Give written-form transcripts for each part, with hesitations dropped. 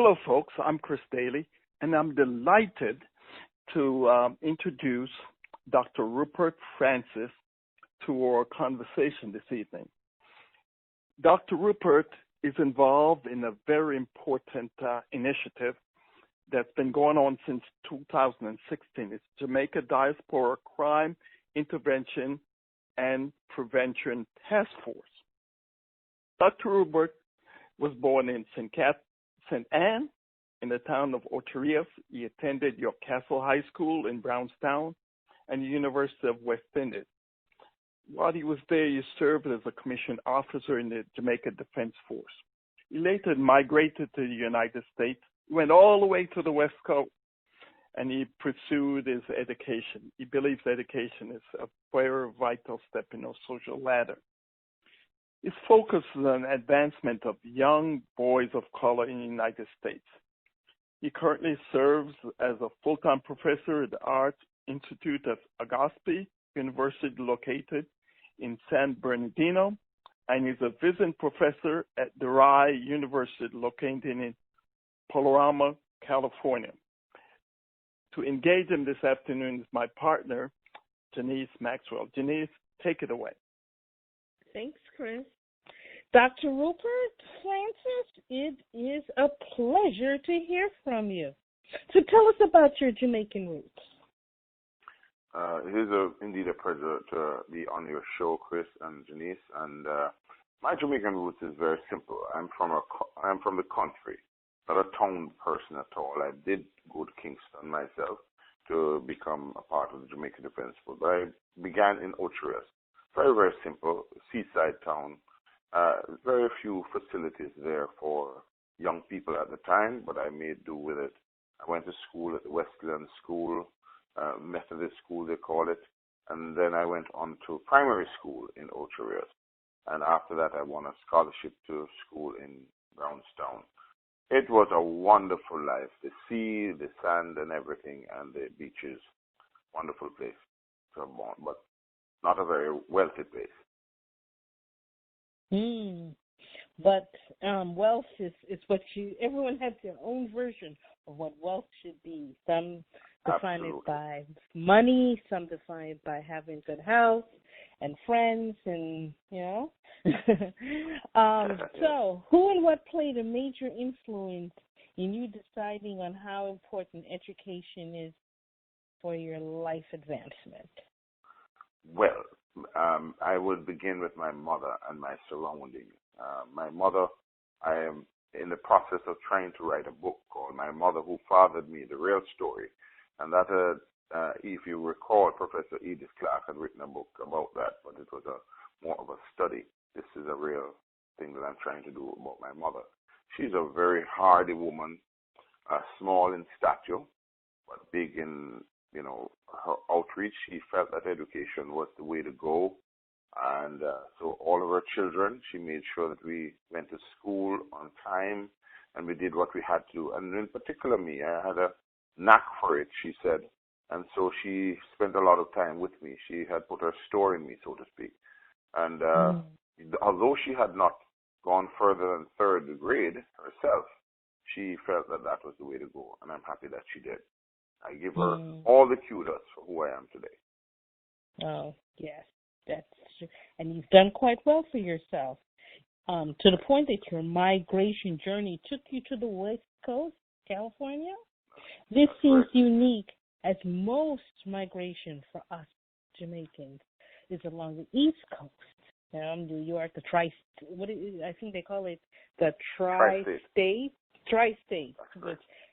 Hello, folks. I'm Chris Daly, and I'm delighted to introduce Dr. Rupert Francis to our conversation this evening. Dr. Rupert is involved in a very important initiative that's been going on since 2016. It's Jamaica Diaspora Crime Intervention and Prevention Task Force. Dr. Rupert was born in St. Anne in the town of Ocho Rios. He attended York Castle High School in Brownstown and the University of West Indies. While he was there, he served as a commissioned officer in the Jamaica Defense Force. He later migrated to the United States, went all the way to the West Coast, and he pursued his education. He believes education is a very vital step in our social ladder. His focus is on advancement of young boys of color in the United States. He currently serves as a full-time professor at the Arts Institute of Agaspé University located in San Bernardino, and he's a visiting professor at DeRay University located in Panorama, California. To engage him this afternoon is my partner, Janice Maxwell. Janice, take it away. Thanks, Chris. Dr. Rupert Francis, it is a pleasure to hear from you. So tell us about your Jamaican roots. It is indeed a pleasure to be on your show, Chris and Janice. And my Jamaican roots is very simple. I'm from the country, not a town person at all. I did go to Kingston myself to become a part of the Jamaica Defense Force, but I began in Ocho Rios. Very, very simple, seaside town. Very few facilities there for young people at the time, but I made do with it. I went to school at the Westland School, Methodist School they call it, and then I went on to primary school in Ocho Rios. And after that I won a scholarship to school in Brownstown. It was a wonderful life. The sea, the sand and everything, and the beaches. Wonderful place to have born, but not a very wealthy place. But wealth is what everyone has their own version of what wealth should be. Some define it by money, some define it by having good health and friends, and So who and what played a major influence in you deciding on how important education is for your life advancement? Well, I will begin with my mother and my surroundings. My mother, I am in the process of trying to write a book called My Mother Who Fathered Me, The Real Story. And that, if you recall, Professor Edith Clark had written a book about that, but it was more of a study. This is a real thing that I'm trying to do about my mother. She's a very hardy woman, small in stature, but big in her outreach. She felt that education was the way to go. And so all of her children, she made sure that we went to school on time and we did what we had to do. And in particular me, I had a knack for it, she said. And so she spent a lot of time with me. She had put her store in me, so to speak. And although she had not gone further than third grade herself, she felt that that was the way to go. And I'm happy that she did. I give her all the kudos for who I am today. Oh, yes, that's true. And you've done quite well for yourself, to the point that your migration journey took you to the West Coast, California. This seems unique, as most migration for us Jamaicans is along the East Coast. New York, the I think they call it the tri-state. Tri-state.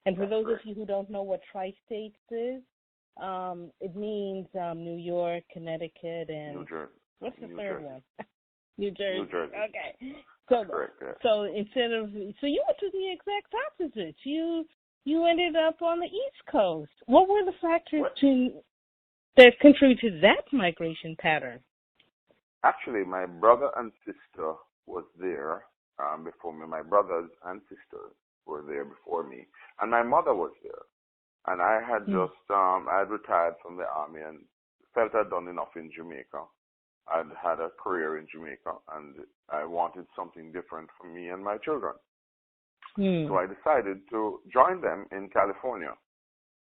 And for those of you who don't know what tri-states is, it means New York, Connecticut, and New Jersey. What's the third one? New Jersey. New Jersey. Okay. Correct, yeah. So you went to the exact opposite. You ended up on the East Coast. What were the factors that contributed to that migration pattern? Actually, my brother and sister was there before me. My brothers and sisters were there before me, and my mother was there. And I had I had retired from the army and felt I'd done enough in Jamaica. I'd had a career in Jamaica, and I wanted something different for me and my children. Mm. So I decided to join them in California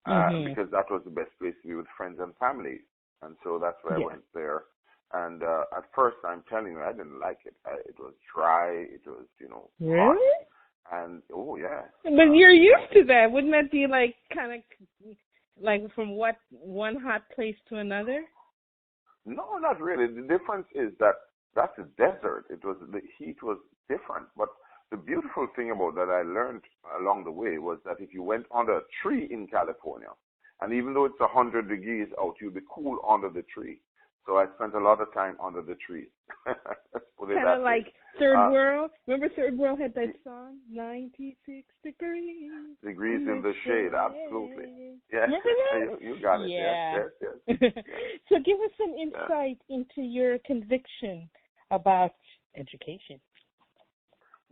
because that was the best place to be with friends and family. And so that's why I went there. And at first, I'm telling you, I didn't like it. It was dry. It was, hot. Really? And, oh, yeah. But you're used to that. Wouldn't that be like kind of like from one hot place to another? No, not really. The difference is that that's a desert. The heat was different. But the beautiful thing about that I learned along the way was that if you went under a tree in California, and even though it's 100 degrees out, you'll be cool under the tree. So I spent a lot of time under the trees. Kind of like Third World. Remember Third World had that song, 96 degrees. Degrees in the shade, absolutely. Yeah, you got it. Yeah. Yes. So give us some insight into your conviction about education.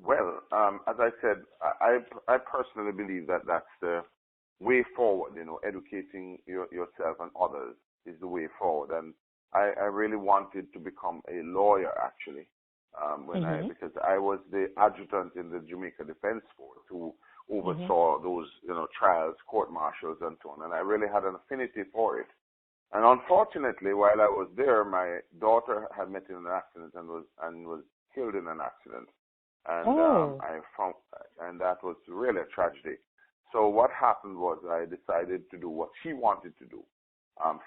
Well, as I said, I personally believe that that's the way forward. Educating yourself and others is the way forward. And I really wanted to become a lawyer, actually, because I was the adjutant in the Jamaica Defense Force who oversaw those, trials, court-martials, and so on. And I really had an affinity for it. And unfortunately, while I was there, my daughter had met in an accident and was killed in an accident. And and that was really a tragedy. So what happened was I decided to do what she wanted to do,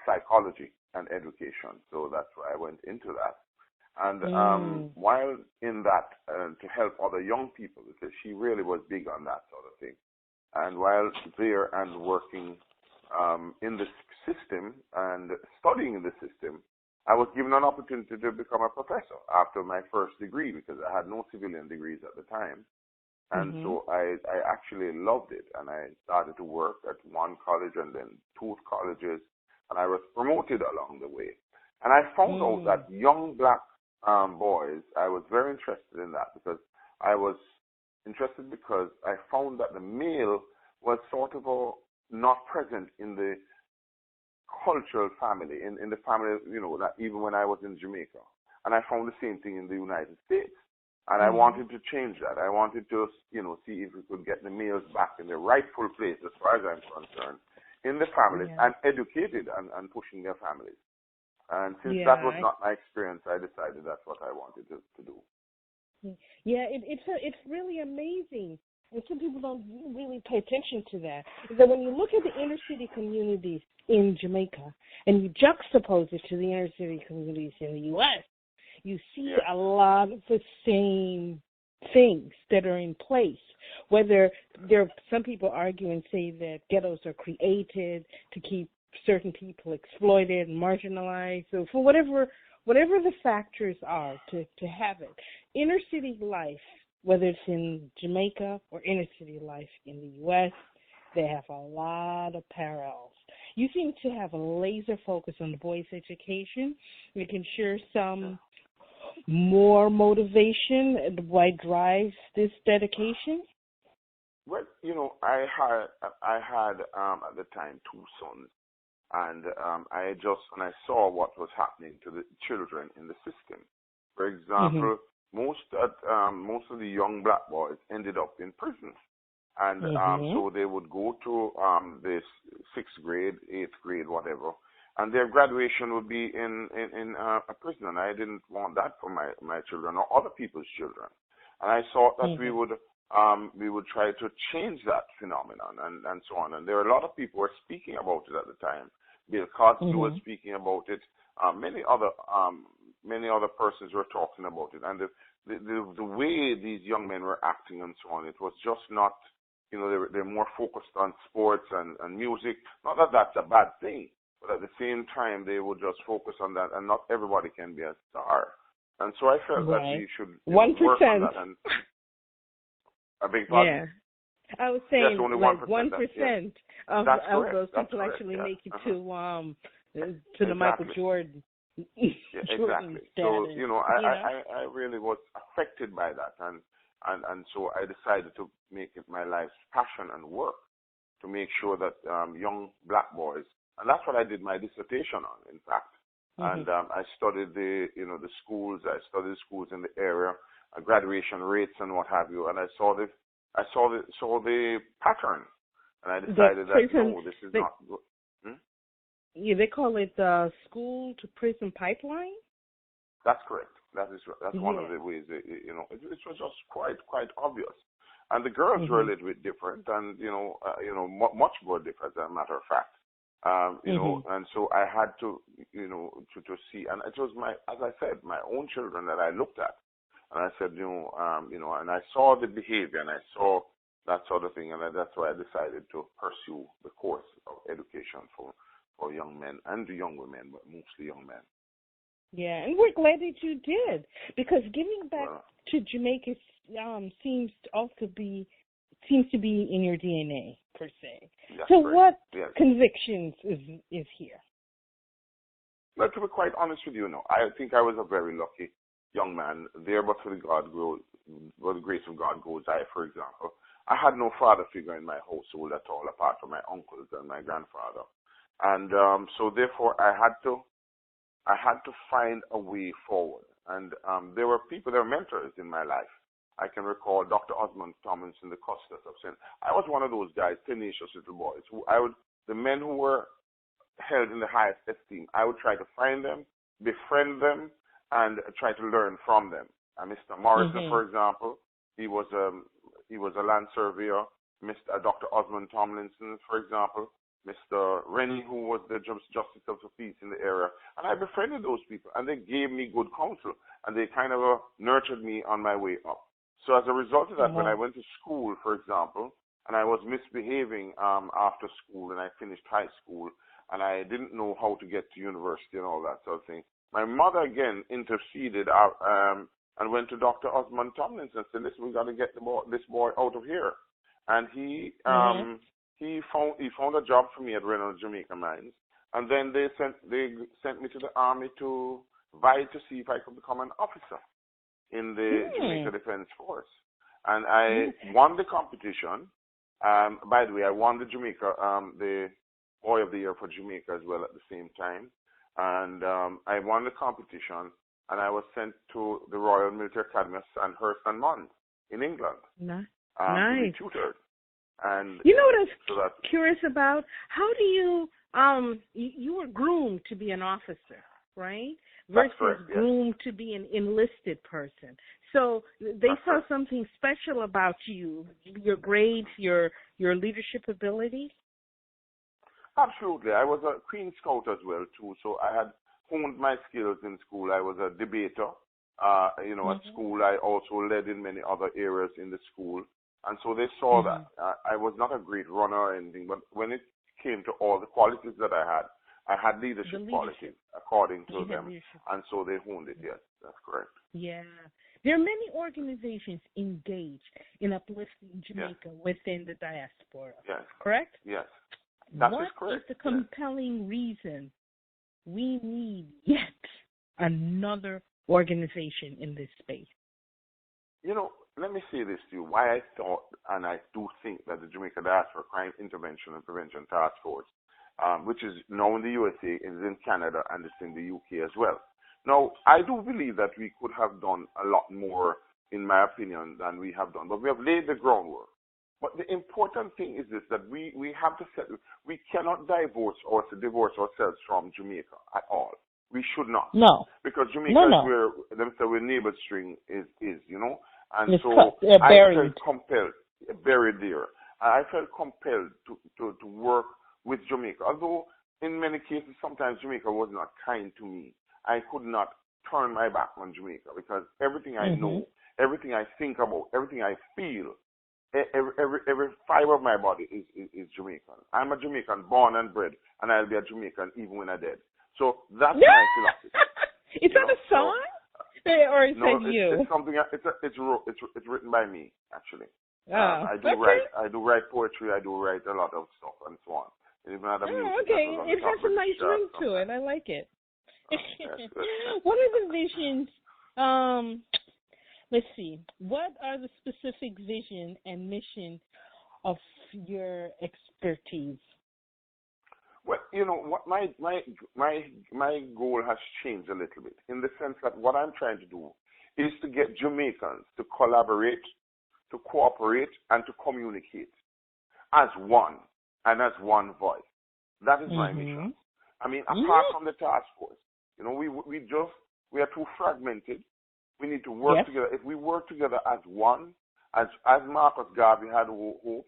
psychology and education. So that's why I went into that. And while in that, to help other young people, because she really was big on that sort of thing. And while there and working in the system and studying in the system, I was given an opportunity to become a professor after my first degree because I had no civilian degrees at the time. And so I actually loved it. And I started to work at one college and then two colleges. And I was promoted along the way. And I found out that young black boys, I was very interested in that because I found that the male was sort of not present in the cultural family, in the family, that even when I was in Jamaica. And I found the same thing in the United States. And I wanted to change that. I wanted to, see if we could get the males back in their rightful place, as far as I'm concerned, in the families and educated and pushing their families. And since that was not my experience, I decided that's what I wanted to do. Yeah, it's really amazing. And some people don't really pay attention to that. Is that when you look at the inner city communities in Jamaica and you juxtapose it to the inner city communities in the U.S., you see a lot of the same things that are in place. Whether some people argue and say that ghettos are created to keep certain people exploited and marginalized. So for whatever the factors are to have it, inner city life, whether it's in Jamaica or inner city life in the U.S., they have a lot of parallels. You seem to have a laser focus on the boys' education. You can share some more motivation and why drives this dedication? Well, I had at the time two sons, and when I saw what was happening to the children in the system. For example, most of the young black boys ended up in prison, and so they would go to the 6th grade, 8th grade, whatever. And their graduation would be in a prison, and I didn't want that for my children or other people's children. And I thought that we would try to change that phenomenon and so on. And there are a lot of people who were speaking about it at the time. Bill Cosby was speaking about it. Many other persons were talking about it. And the way these young men were acting and so on, it was just not, they're more focused on sports and music. Not that that's a bad thing. But at the same time, they would just focus on that, and not everybody can be a star. And so I felt that we should 1%. work on that. And I beg pardon? Yeah. I was saying only like 1% of those people actually make it to the Michael Jordan. Exactly. Status, so I really was affected by that, and so I decided to make it my life's passion and work to make sure that young black boys. And that's what I did my dissertation on, in fact. And I studied the schools. I studied schools in the area, graduation rates and what have you. And I saw the pattern, and I decided that no, this is not good. Yeah, they call it the school to prison pipeline. That's correct. That's one of the ways. It was just quite obvious, and the girls were a little bit different, and much more different, as a matter of fact. And so I had to to see, and it was as I said, my own children that I looked at, and I said, and I saw the behavior, and I saw that sort of thing, and that's why I decided to pursue the course of education for young men and young women, but mostly young men. Yeah, and we're glad that you did, because giving back to Jamaica seems to be in your DNA per se. That's so, right. what Yes. convictions is here? Well, to be quite honest with you, I think I was a very lucky young man. There, but for the grace of God goes I. For example, I had no father figure in my household at all, apart from my uncles and my grandfather, and so therefore I had to find a way forward. And there were mentors in my life. I can recall Dr. Osmond Tomlinson, the Custis of Sin. I was one of those guys, tenacious little boys. The men who were held in the highest esteem, I would try to find them, befriend them, and try to learn from them. Mr. Morrison, for example, he was a land surveyor. Dr. Osmond Tomlinson, for example, Mr. Rennie, who was the Justice of the Peace in the area. And I befriended those people, and they gave me good counsel, and they kind of nurtured me on my way up. So as a result of that, when I went to school, for example, and I was misbehaving after school, and I finished high school, and I didn't know how to get to university and all that sort of thing, my mother again interceded and went to Dr. Osmond Tomlinson and said, listen, we got to get this boy out of here. And he found a job for me at Reynolds Jamaica Mines, and then they sent me to the army to vie to see if I could become an officer in the Jamaica Defense Force. And I won the competition. By the way, I won the Boy of the Year for Jamaica as well at the same time. And I won the competition, and I was sent to the Royal Military Academy of Sandhurst and Mons in England. Nice. To be tutored. And you know what I was curious about? How do you you were groomed to be an officer, right? Versus correct, groomed to be an enlisted person. So they saw something special about you, your grades, your leadership abilities? Absolutely. I was a Queen Scout as well, too, so I had honed my skills in school. I was a debater. At school, I also led in many other areas in the school. And so they saw that. I was not a great runner or anything, but when it came to all the qualities that I had leadership qualities according to them. And so they honed it, yes, that's correct. Yeah. There are many organizations engaged in uplifting Jamaica within the diaspora. Yes. Correct? Yes. That what is correct. Is the compelling reason we need yet another organization in this space? Let me say this to you, why I thought and I do think that the Jamaica Diaspora Crime Intervention and Prevention Task Force, which is now in the USA, is in Canada, and it's in the UK as well. Now, I do believe that we could have done a lot more, in my opinion, than we have done, but we have laid the groundwork. But the important thing is this, that we have to set, we cannot divorce ourselves from Jamaica at all. We should not. No. Because Jamaica is where neighbor string is. And it's so I felt compelled, buried there. I felt compelled to work with Jamaica. Although in many cases, sometimes Jamaica was not kind to me. I could not turn my back on Jamaica because everything I know, everything I think about, everything I feel, every fiber of my body is Jamaican. I'm a Jamaican, born and bred, and I'll be a Jamaican even when I'm dead. So that's my philosophy. Is that a song? Or is that you? It's something. It's written by me actually. I do write poetry. I do write a lot of stuff and so on. Even other music. Okay. It has a nice ring to it. I like it. What are the visions? Let's see. What are the specific vision and mission of your expertise? Well, what my goal has changed a little bit in the sense that what I'm trying to do is to get Jamaicans to collaborate, to cooperate and to communicate as one and as one voice. That is my mission. I mean, apart from the task force, you know, we are too fragmented. We need to work together. If we work together as one, as Marcus Garvey had hoped,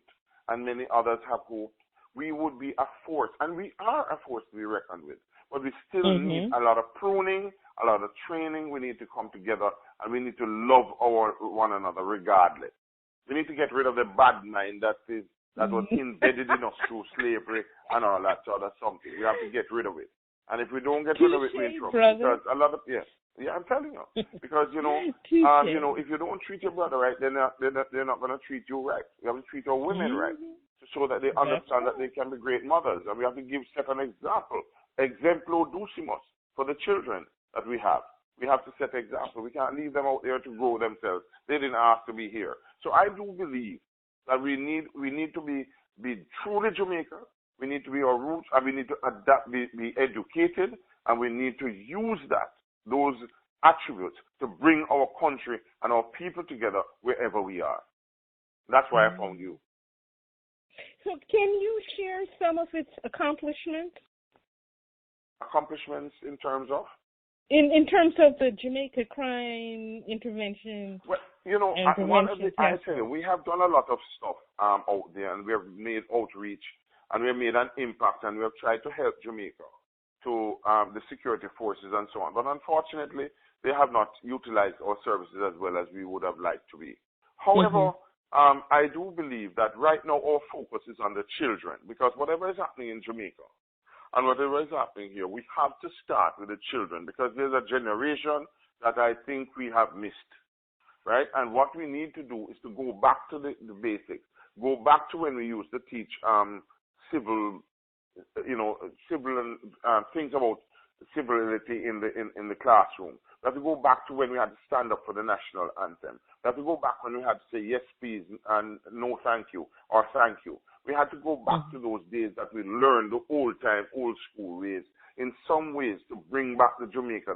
and many others have hoped, we would be a force, and we are a force to be reckoned with. But we still need a lot of pruning, a lot of training. We need to come together, and we need to love one another regardless. We need to get rid of the bad mind that was embedded in us through slavery and all that sort of something. We have to get rid of it. And if we don't get rid of it, we're in trouble. Because a lot of I'm telling you. Because you know, if you don't treat your brother right, they're not going to treat you right. We have to treat our women right, so that they understand that they can be great mothers, and we have to set an example, exemplo ducimus, for the children that we have. We have to set example. We can't leave them out there to grow themselves. They didn't ask to be here. So I do believe that we need to be truly Jamaica. We need to be our roots, and we need to adapt, be educated, and we need to use those attributes to bring our country and our people together wherever we are. That's why I found you. So can you share some of its accomplishments? Accomplishments in terms of? In terms of the Jamaica crime intervention. Well, you know, I tell you, we have done a lot of stuff out there, and we have made outreach, and we have made an impact, and we have tried to help Jamaica to the security forces and so on. But unfortunately, they have not utilized our services as well as we would have liked to be. However, I do believe that right now our focus is on the children, because whatever is happening in Jamaica and whatever is happening here, we have to start with the children, because there's a generation that I think we have missed, right? And what we need to do is to go back to the basics, go back to when we used to teach civil and things about civility in the classroom. We have to go back to when we had to stand up for the national anthem. We have to go back when we had to say yes, please, and no, thank you, or thank you. We had to go back to those days that we learned, the old school ways, in some ways to bring back the Jamaica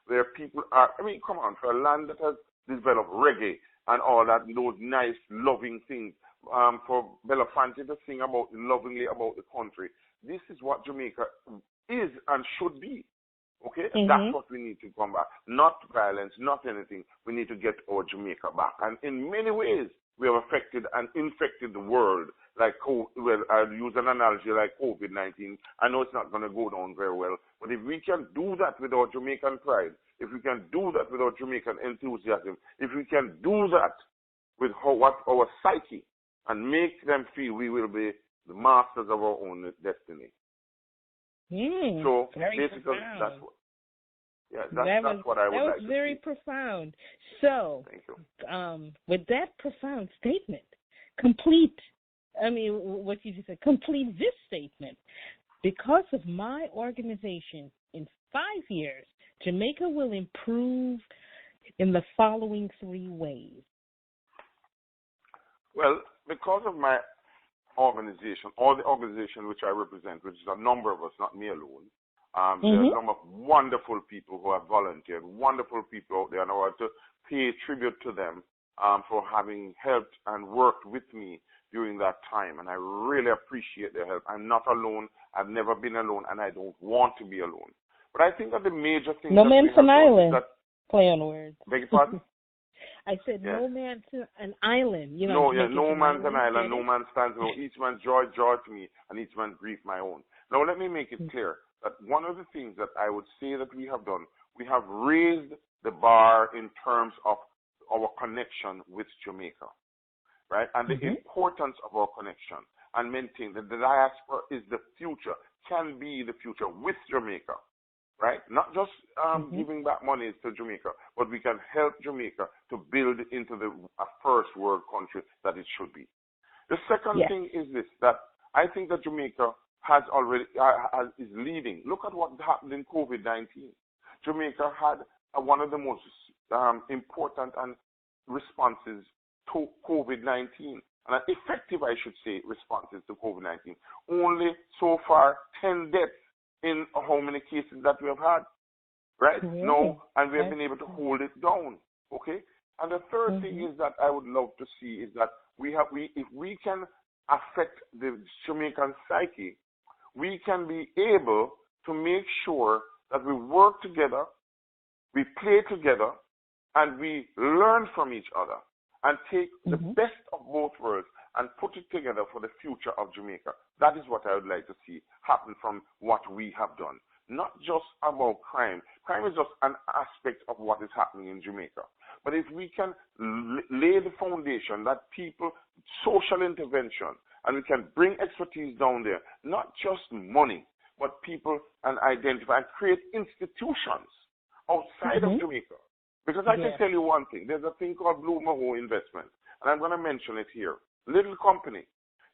where people are. I mean, come on, for a land that has developed reggae and all that, those nice, loving things, for Belafonte to sing lovingly about the country. This is what Jamaica is and should be. Okay? That's what we need to come back. Not violence, not anything. We need to get our Jamaica back. And in many ways, we have affected and infected the world. I'll use an analogy like COVID-19. I know it's not going to go down very well. But if we can do that with our Jamaican pride, if we can do that with our Jamaican enthusiasm, if we can do that with our psyche, and make them feel we will be the masters of our own destiny. So basically, profound. That's what I would like to see. That was very profound. So, thank you. With that profound statement, complete this statement. Because of my organization, in 5 years, Jamaica will improve in the following 3 ways. Well, because of my organization, or the organization which I represent, which is a number of us, not me alone, there are some of wonderful people who have volunteered, wonderful people out there, and I want to pay tribute to them for having helped and worked with me during that time, and I really appreciate their help. I'm not alone. I've never been alone, and I don't want to be alone. But I think that the major thing no man's an island. Play on words. Beg your pardon? I said, no man's an island. You know, no man's an island, no man stands alone. Each man's joy to me, and each man's grief my own. Now, let me make it clear that one of the things that I would say that we have done, we have raised the bar in terms of our connection with Jamaica, right? And the importance of our connection, and maintain that the diaspora is the future, can be the future with Jamaica. Right? Not just giving back money to Jamaica, but we can help Jamaica to build into a first world country that it should be. The second thing is this, that I think that Jamaica has already is leading. Look at what happened in COVID-19. Jamaica had one of the most important responses to COVID-19, and effective, I should say, responses to COVID-19. Only so far 10 deaths in how many cases that we have had, right? No, and we have been able to hold it down, okay? And the third thing is that I would love to see is that if we can affect the Jamaican psyche, we can be able to make sure that we work together, we play together, and we learn from each other and take the best of both worlds and put it together for the future of Jamaica. That is what I would like to see happen from what we have done. Not just about crime. Crime is just an aspect of what is happening in Jamaica. But if we can lay the foundation that people, social intervention, and we can bring expertise down there, not just money, but people and identify and create institutions outside of Jamaica. Because I can tell you one thing. There's a thing called Blue Maho Investment, and I'm going to mention it here. Little company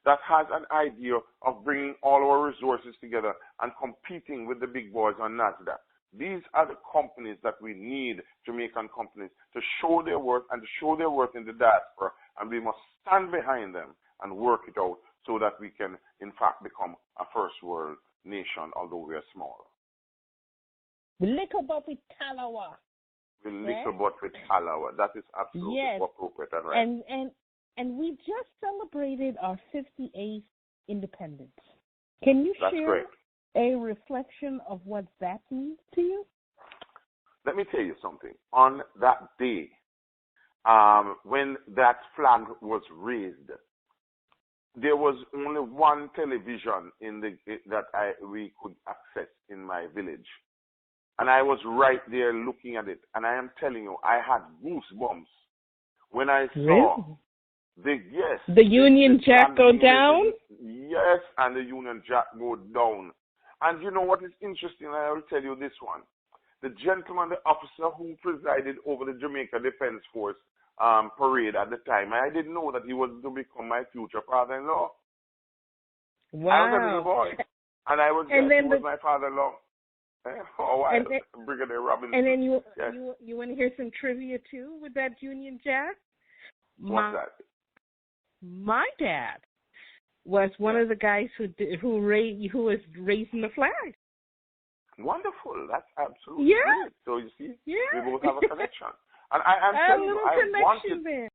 that has an idea of bringing all our resources together and competing with the big boys on NASDAQ. These are the companies that we need, Jamaican companies, to show their worth and to show their worth in the diaspora. And we must stand behind them and work it out so that we can, in fact, become a first world nation, although we are small. We lick about with Talawa. We lick about with Talawa. That is absolutely appropriate and right. And we just celebrated our 58th independence. Can you share a reflection of what that means to you? Let me tell you something. On that day, when that flag was raised, there was only one television we could access in my village. And I was right there looking at it. And I am telling you, I had goosebumps when I saw the Union Jack go down? Yes, and the Union Jack go down. And you know what is interesting? I will tell you this one. The gentleman, the officer who presided over the Jamaica Defense Force parade at the time, I didn't know that he was to become my future father-in-law. Wow. I was a little boy. And I was, he was my father-in-law. Brigadier Robinson. And then you want to hear some trivia too with that Union Jack? What's that? My dad was one of the guys who was raising the flag. Wonderful. That's absolutely great. So you see, we both have a connection. And I'm telling you, I wanted. There.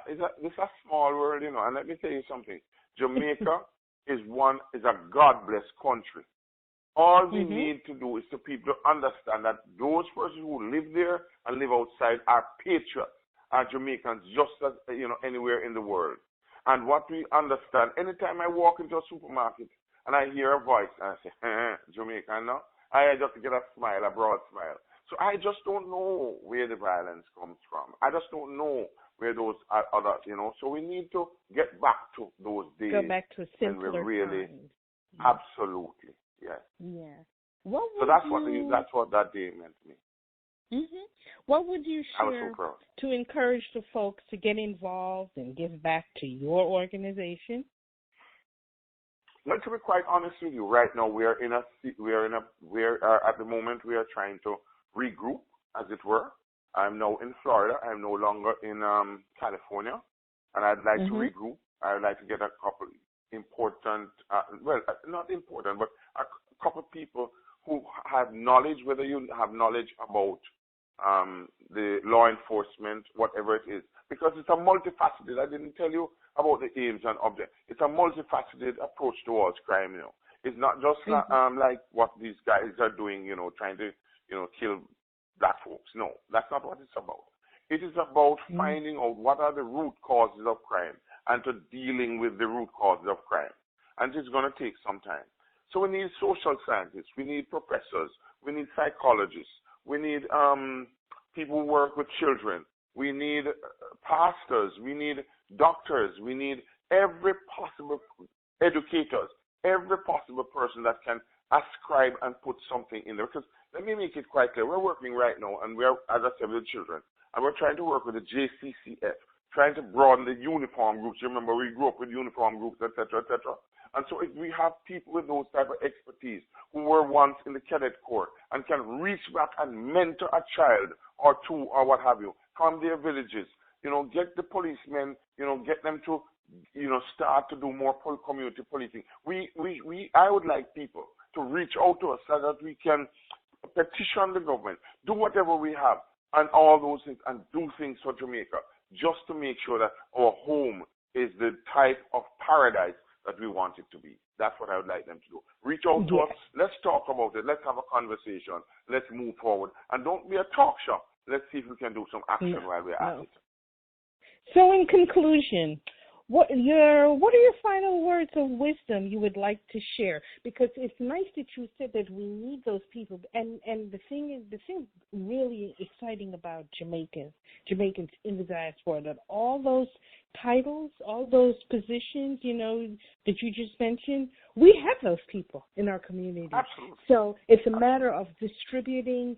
This is a small world, you know. And let me tell you something. Jamaica is a God-blessed country. All we need to do is for people to understand that those persons who live there and live outside are patriots, are Jamaicans, just as anywhere in the world. And what we understand, anytime I walk into a supermarket and I hear a voice and I say, Jamaican now, I just get a smile, a broad smile. So I just don't know where the violence comes from. I just don't know where those are other, So we need to get back to those days. Go back to simpler when we're really, times. Absolutely, yes. Yeah. So that's what that day meant to me. What would you share I was so proud. To encourage the folks to get involved and give back to your organization? Well, to be quite honest with you, right now at the moment we are trying to regroup, as it were. I'm now in Florida. I'm no longer in California, and I'd like to regroup. I'd like to get a couple important, not important, but a couple people who have knowledge, whether you have knowledge about the law enforcement, whatever it is, because it's a multifaceted. I didn't tell you about the aims and objectives. It's a multifaceted approach towards crime. It's not just like what these guys are doing. Trying to kill black folks. No, that's not what it's about. It is about finding out what are the root causes of crime and to dealing with the root causes of crime. And it's going to take some time. So we need social scientists, we need professors, we need psychologists, we need people who work with children, we need pastors, we need doctors, we need every possible educators, every possible person that can ascribe and put something in there. Because let me make it quite clear, we're working right now, and we're, as I said, with children, and we're trying to work with the JCCF, trying to broaden the uniform groups. You remember we grew up with uniform groups, etc., etc. And so if we have people with those type of expertise who were once in the cadet corps and can reach back and mentor a child or two or what have you from their villages, get the policemen, get them to, start to do more community policing. I would like people to reach out to us so that we can petition the government, do whatever we have and all those things, and do things for Jamaica, just to make sure that our home is the type of paradise that we want it to be. That's what I would like them to do. Reach out to us. Let's talk about it. Let's have a conversation. Let's move forward. And don't be a talk shop. Let's see if we can do some action while we're at it. So in conclusion, what are your final words of wisdom you would like to share? Because it's nice that you said that we need those people, and the thing really exciting about Jamaicans in the diaspora, that all those titles, all those positions, that you just mentioned, we have those people in our community. Absolutely. So it's a matter of distributing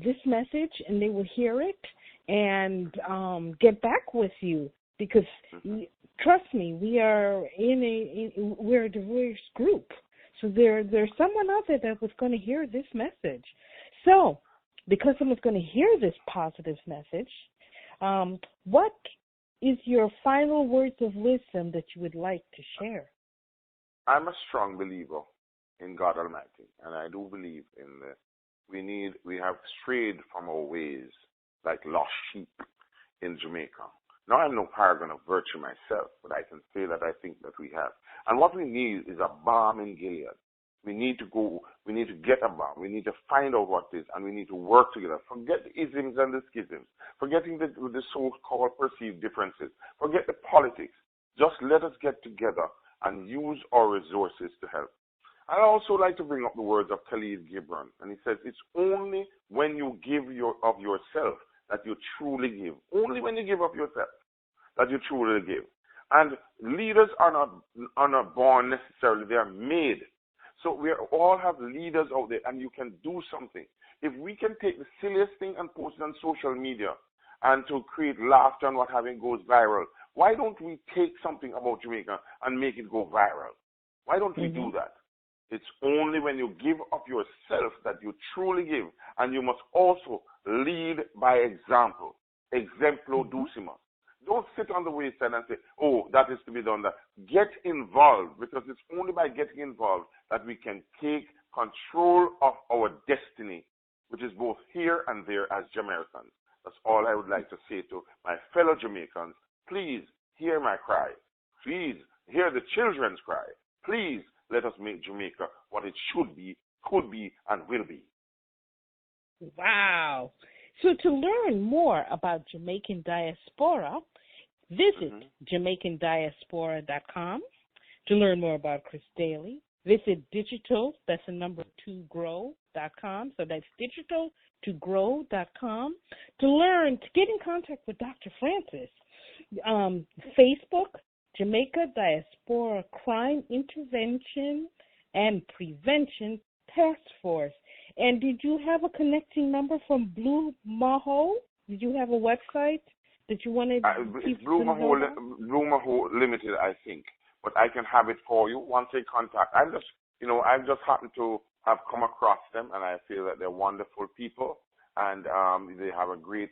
this message, and they will hear it and get back with you, because trust me, we're a diverse group. So there's someone out there that was going to hear this message. So because someone's going to hear this positive message, what is your final words of wisdom that you would like to share? I'm a strong believer in God Almighty, and I do believe in we have strayed from our ways like lost sheep in Jamaica. Now, I'm no paragon of virtue myself, but I can say that I think that we have. And what we need is a balm in Gilead. We need to get a balm. We need to find out what it is, and we need to work together. Forget the isms and the schisms. Forgetting the so-called perceived differences. Forget the politics. Just let us get together and use our resources to help. I'd also like to bring up the words of Khalid Gibran, and he says, it's only when you give of yourself that you truly give. Only when you give of yourself that you truly give. And leaders are not born necessarily, they are made. So we all have leaders out there, and you can do something. If we can take the silliest thing and post it on social media and to create laughter and what have you goes viral, why don't we take something about Jamaica and make it go viral? Why don't we do that? It's only when you give of yourself that you truly give, and you must also lead by example. Exemplo ducimus. Don't sit on the wayside and say, oh, that is to be done. That. Get involved, because it's only by getting involved that we can take control of our destiny, which is both here and there as Jamaicans. That's all I would like to say to my fellow Jamaicans. Please hear my cry. Please hear the children's cry. Please let us make Jamaica what it should be, could be, and will be. Wow. So to learn more about Jamaican Diaspora, visit JamaicanDiaspora.com. To learn more about Chris Daly, visit digital, that's the number 2grow.com. So that's digital2grow.com. To get in contact with Dr. Francis, Facebook, Jamaica Diaspora Crime Intervention and Prevention Task Force. And did you have a connecting number from Blue Maho? Did you have a website that you wanted it's Blue Maho Limited, I think. But I can have it for you once they contact. I've just happened to have come across them, and I feel that they're wonderful people, and they have a great,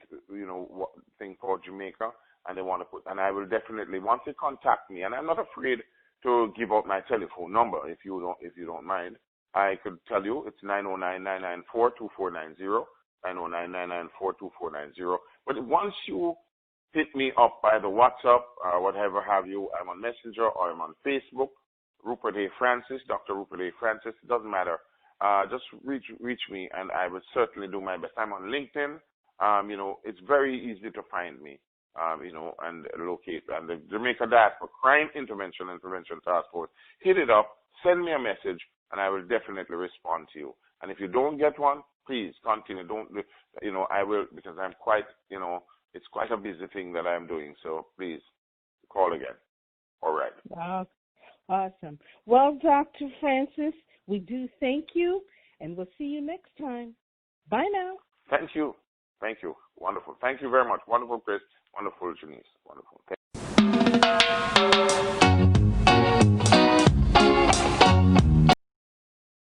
thing called Jamaica, and they want to put. And I will definitely, once they contact me, and I'm not afraid to give out my telephone number if you don't mind. I could tell you it's 909-994-2490, 909-994-2490. But once you hit me up by the WhatsApp or whatever have you, I'm on Messenger or I'm on Facebook, Rupert A. Francis, Dr. Rupert A. Francis, it doesn't matter. Just reach me, and I will certainly do my best. I'm on LinkedIn. It's very easy to find me, and locate. And the Jamaica Diaspora Crime Intervention and Prevention Task Force. Hit it up, send me a message, and I will definitely respond to you. And if you don't get one, please continue. I will, because I'm quite, it's quite a busy thing that I'm doing. So please call again. All right. Wow. Awesome. Well, Dr. Francis, we do thank you, and we'll see you next time. Bye now. Thank you. Thank you. Wonderful. Thank you very much. Wonderful, Chris. Wonderful, Janice. Wonderful. Thank you.